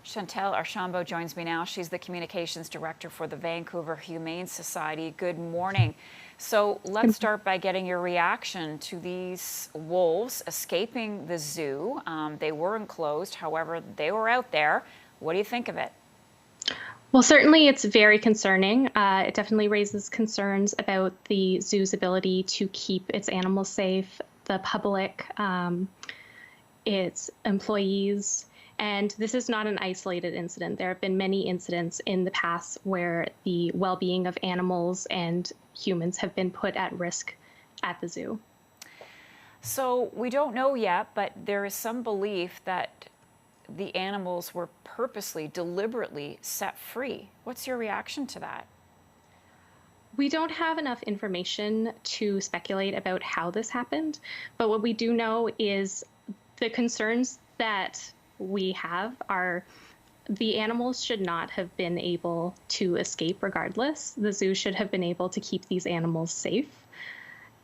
Chantelle Archambault joins me now. She's the communications director for the Vancouver Humane Society. Good morning. So let's start by getting your reaction to these wolves escaping the zoo. They were enclosed, however, they were out there. What do you think of it? Well, certainly it's very concerning. It definitely raises concerns about the zoo's ability to keep its animals safe, the public, its employees. And this is not an isolated incident. There have been many incidents in the past where the well-being of animals and humans have been put at risk at the zoo. So we don't know yet, but there is some belief that the animals were purposely, deliberately set free. What's your reaction to that? We don't have enough information to speculate about how this happened, but what we do know is the concerns that we have are the animals should not have been able to escape regardless. The zoo should have been able to keep these animals safe.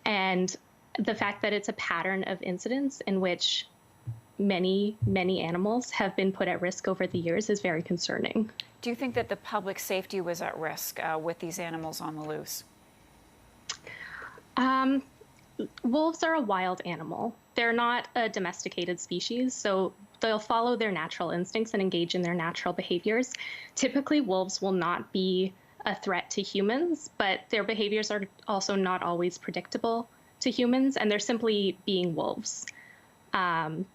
And the fact that it's a pattern of incidents in which many animals have been put at risk over the years is very concerning. Do you think that the public safety was at risk with these animals on the loose? Wolves are a wild animal. They're not a domesticated species, so they'll follow their natural instincts and engage in their natural behaviors. Typically, wolves will not be a threat to humans, but their behaviors are also not always predictable to humans, and they're simply being wolves. But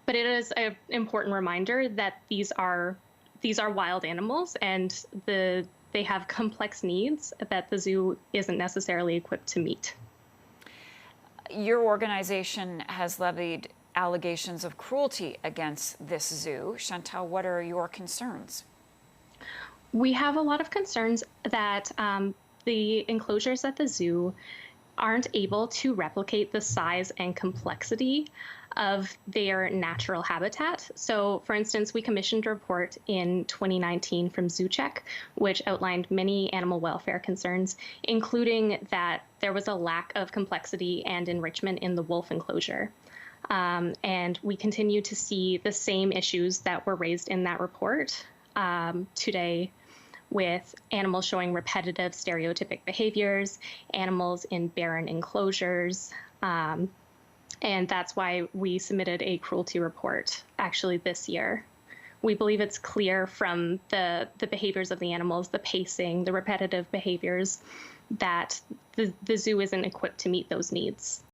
it is an important reminder that these are wild animals, and they have complex needs that the zoo isn't necessarily equipped to meet. Your organization has levied allegations of cruelty against this zoo. Chantelle, what are your concerns? We have a lot of concerns that the enclosures at the zoo aren't able to replicate the size and complexity of their natural habitat. So, for instance, we commissioned a report in 2019 from ZooCheck, which outlined many animal welfare concerns, including that there was a lack of complexity and enrichment in the wolf enclosure. And we continue to see the same issues that were raised in that report today, with animals showing repetitive stereotypic behaviors, animals in barren enclosures. And that's why we submitted a cruelty report actually this year. We believe it's clear from the behaviors of the animals, the pacing, the repetitive behaviors, that the zoo isn't equipped to meet those needs.